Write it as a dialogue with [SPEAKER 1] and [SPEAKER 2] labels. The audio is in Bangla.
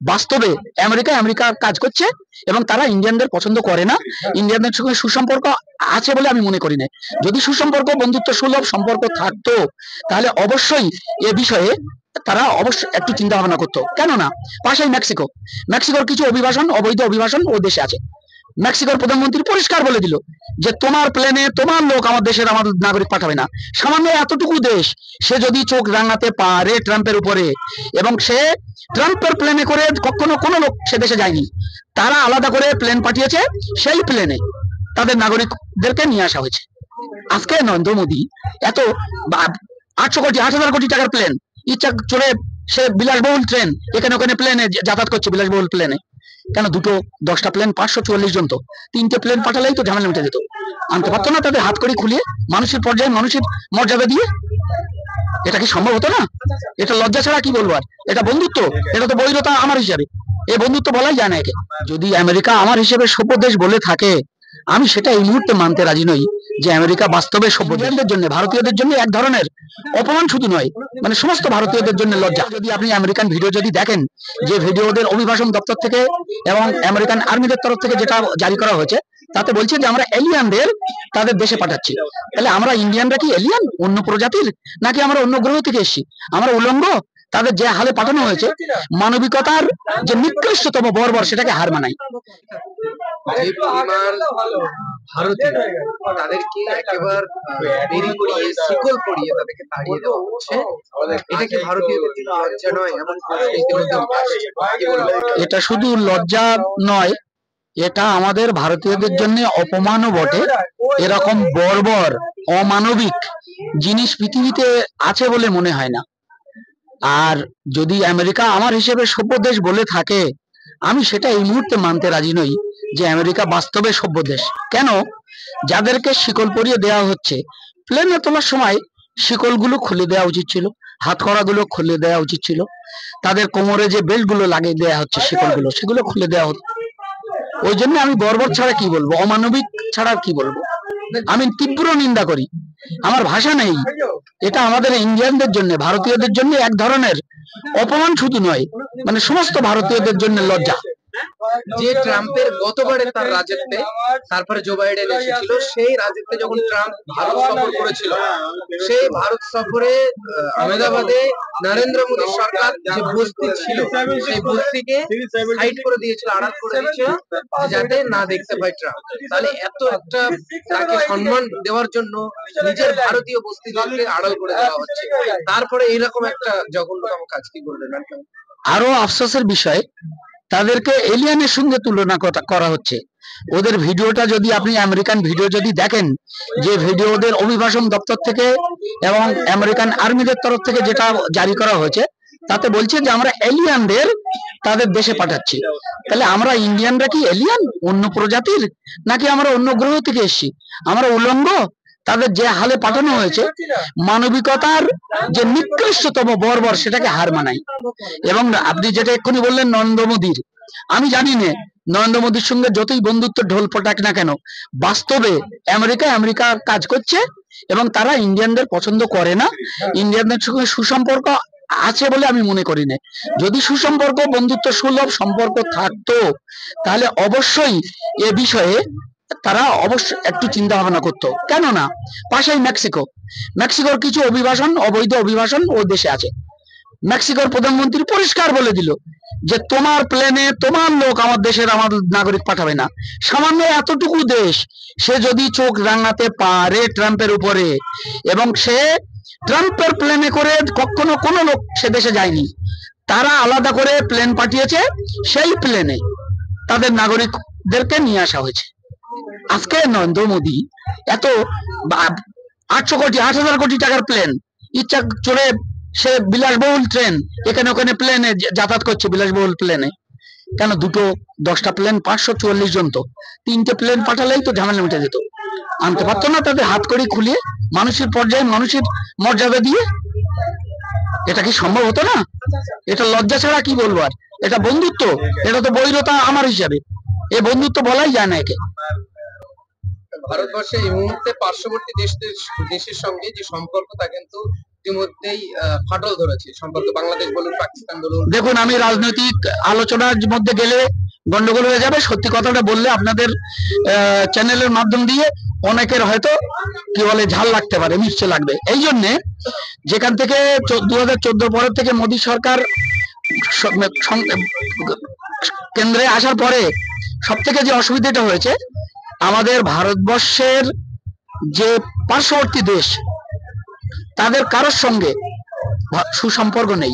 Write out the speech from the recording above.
[SPEAKER 1] বাস্তবে আমেরিকা কাজ করছে এবং তারা ইন্ডিয়ানদের পছন্দ করে না। ইন্ডিয়ানদের সঙ্গে সুসম্পর্ক আছে বলে আমি মনে করি না। যদি সুসম্পর্ক, বন্ধুত্ব সুলভ সম্পর্ক থাকতো তাহলে অবশ্যই এ বিষয়ে তারা অবশ্যই একটু চিন্তা ভাবনা করতো। কেননা পাশেই মেক্সিকোর কিছু অবৈধ অভিবাসন ও দেশে আছে। মেক্সিকোর প্রধানমন্ত্রী পরিষ্কার বলে দিল যে তোমার প্লেনে তোমার লোক আমার নাগরিক পাঠাবে না। সামান্য এতটুকু দেশ, সে যদি চোখ রাঙাতে পারে ট্রাম্পের উপরে, এবং সে ট্রাম্পের প্লেনে করে কখনো কোনো লোক সে দেশে যায়নি, তারা আলাদা করে প্লেন পাঠিয়েছে, সেই প্লেনে তাদের নাগরিকদেরকে নিয়ে আসা হয়েছে। আজকে নরেন্দ্র মোদী এত 8,000 কোটি টাকার প্লেন ইচ্ছা চড়ে সে বিলাসবহুল ট্রেন এখানে ওখানে প্লেনে যাতায়াত করছে, বিলাসবহুল প্লেনে। কেন 10টা প্লেন 544 জন, তো 3টে প্লেন পাঠালেই তো ঝামেলা মিটে যেত। আনতে পারতো না তাদের হাত কড়ি খুলিয়ে, মানুষের পর্যায়ে মানুষের মর্যাদা দিয়ে? এটা কি সম্ভব হতো না? এটা লজ্জা ছাড়া কি বলবো আর? এটা বন্ধুত্ব? এটা তো বৈরতা আমার হিসাবে। এই বন্ধুত্ব বলাই যায় না একে। যদি আমেরিকা আমার হিসেবে সভ্য দেশ বলে থাকে, আমি সেটা এই মুহূর্তে মানতে রাজি নই যে আমেরিকা বাস্তবে সভ্যদের জন্য, ভারতীয়দের জন্য এক ধরনের অপমান শুধু নয়, মানে সমস্ত ভারতীয়দের জন্য লজ্জা। যদি আপনি আমেরিকান ভিডিও যদি দেখেন, যে ভিডিও ওদের অভিবাসন দপ্তর থেকে এবং আমেরিকান আর্মিদের তরফ থেকে যেটা জারি করা হয়েছে, তাতে বলছে যে আমরা এলিয়ানদের তাদের দেশে পাঠাচ্ছি। তাহলে আমরা ইন্ডিয়ানরা কি এলিয়ান, অন্য প্রজাতির, নাকি আমরা অন্য গ্রহ থেকে এসেছি? আমরা উলঙ্গ? তাদের যে হালে পাঠানো হয়েছে, মানবিকতার যে নিকৃষ্টতম বর্বর, সেটাকে হার মানাই।
[SPEAKER 2] তাদেরকে একেবারে বেরি করিয়ে, শিকল পরিয়ে তাদেরকে তাড়িয়ে দেওয়া হচ্ছে। এটা কি ভারতীয়দের জন্য লজ্জা নয়? এমন
[SPEAKER 1] এটা শুধু লজ্জা নয়, এটা আমাদের ভারতীয়দের জন্য অপমানও বটে। এরকম বর্বর অমানবিক জিনিস পৃথিবীতে আছে বলে মনে হয় না। আর যদি আমেরিকা আমার হিসেবে সভ্য দেশ বলে থাকে, আমি সেটা এই মুহূর্তে মানতে রাজি নই যে আমেরিকা বাস্তবে সভ্য দেশ। কেন? যাদেরকে শিকল পরিয়ে দেওয়া হচ্ছে, প্লেনে তোলার সময় শিকলগুলো খুলে দেওয়া উচিত ছিল, হাতকড়াগুলো খুলে দেওয়া উচিত ছিল, তাদের কোমরে যে বেল্ট গুলো লাগিয়ে দেওয়া হচ্ছে শিকলগুলো, সেগুলো খুলে দেওয়া হতো। ওই জন্য আমি বর্বর ছাড়া কি বলবো, অমানবিক ছাড়া কি বলবো। আমি তীব্র নিন্দা করি, আমার ভাষা নেই। এটা আমাদের ইন্ডিয়ানদের জন্য, ভারতীয়দের জন্য এক ধরনের অপমান শুধু নয়, মানে সমস্ত ভারতীয়দের জন্য লজ্জা।
[SPEAKER 2] যে ট্রাম্পের গতবারে তার রাজত্বে, তারপরে জো বাইডেন এসেছিল, সেই রাজত্বে যখন ট্রাম্প ভারত সফর করেছিল, সেই ভারত সফরে আহমেদাবাদে নরেন্দ্র মোদী সরকার যে বস্তি ছিল, সেই বস্তিকে সাইড করে দিয়েছিল, আড়াল করে দিয়েছিল, যাতে না দেখতে পায় ট্রাম্প। তাহলে এত একটা তাকে সম্মান দেওয়ার জন্য নিজের ভারতীয় বস্তিদেরকে আড়াল করে দেওয়া হচ্ছে, তারপরে এইরকম একটা জঘন্যতম কাজ কি করলেন?
[SPEAKER 1] আরো আফসোসের বিষয়, তাদেরকে এলিয়ানের সঙ্গে তুলনা করা হচ্ছে। ওদের ভিডিওটা যদি আপনি আমেরিকান ভিডিও যদি দেখেন, যে ভিডিও ওদের অভিবাসন দপ্তর থেকে এবং আমেরিকান আর্মিদের তরফ থেকে যেটা জারি করা হয়েছে, তাতে বলছে যে আমরা এলিয়ানদের তাদের দেশে পাঠাচ্ছি। তাহলে আমরা ইন্ডিয়ানরা কি এলিয়ান, অন্য প্রজাতির, নাকি আমরা অন্য গ্রহ থেকে এসেছি? আমরা উলঙ্গ? তাদের যে হালে পাঠানো হয়েছে, মানবিকতার যে নিকৃষ্টতম বর্বর, সেটাকে হার মানাই। এবং আপনি যেটা এক্ষুনি বললেন নরেন্দ্র মোদীর, আমি জানি না নরেন্দ্র মোদীর সঙ্গে যতই বন্ধুত্ব ঢোল পটাক না কেন, বাস্তবে আমেরিকা কাজ করছে এবং তারা ইন্ডিয়ানদের পছন্দ করে না। ইন্ডিয়ানদের সঙ্গে সুসম্পর্ক আছে বলে আমি মনে করি না। যদি সুসম্পর্ক, বন্ধুত্ব সুলভ সম্পর্ক থাকতো তাহলে অবশ্যই এ বিষয়ে তারা অবশ্যই একটু চিন্তা ভাবনা করতো। কেননা পাশেই মেক্সিকোর কিছু অবৈধ অভিবাসন ও দেশে আছে। মেক্সিকোর প্রধানমন্ত্রী পরিষ্কার বলে দিল যে তোমার প্লেনে তোমার লোক আমার নাগরিক পাঠাবে না। সামান্য এতটুকু দেশ, সে যদি চোখ রাঙাতে পারে ট্রাম্পের উপরে, এবং সে ট্রাম্পের প্লেনে করে কখনো কোনো লোক সে দেশে যায়নি, তারা আলাদা করে প্লেন পাঠিয়েছে, সেই প্লেনে তাদের নাগরিকদেরকে নিয়ে আসা হয়েছে। আজকে নরেন্দ্র মোদী এত 8,000 কোটি টাকার প্লেন ইচ্ছা চড়ে সে বিলাসবহুল ট্রেন এখানে ওখানে প্লেনে যাতায়াত করছে, বিলাসবহুল প্লেনে। কেন 10টা প্লেন 544 জন, তো 3টে প্লেন পাঠালেই তো ঝামেলা মিটে যেত। আনতে পারতো না তাদের হাত কড়ি খুলিয়ে, মানুষের পর্যায়ে মানুষের মর্যাদা দিয়ে? এটা কি সম্ভব হতো না? এটা লজ্জা ছাড়া কি বলবো আর? এটা বন্ধুত্ব? এটা তো বৈরতা আমার হিসাবে। এই বন্ধুত্ব বলাই যায় না একে।
[SPEAKER 2] ভারতবর্ষে এই মুহূর্তে পার্শ্ববর্তী দেশের সঙ্গে যে সম্পর্ক, তা কিন্তু ইতিমধ্যেই ফাটল ধরেছে সম্পর্কে, বাংলাদেশ বলুন পাকিস্তান বলুন।
[SPEAKER 1] দেখুন, আমি রাজনৈতিক আলোচনার মধ্যে গেলে গন্ডগোল হয়ে যাবে। সত্যি কথাটা বললে আপনাদের চ্যানেলের মাধ্যম দিয়ে অনেকের হয়তো কি বলে ঝাল লাগতে পারে, মিষ্টি লাগবে। এই জন্যে যেখান থেকে 2014 পরের থেকে মোদী সরকার কেন্দ্রে আসার পরে সব থেকে যে অসুবিধাটা হয়েছে, আমাদের ভারতবর্ষের যে পার্শ্ববর্তী দেশ তাদের কারোর সঙ্গে সুসম্পর্ক নেই।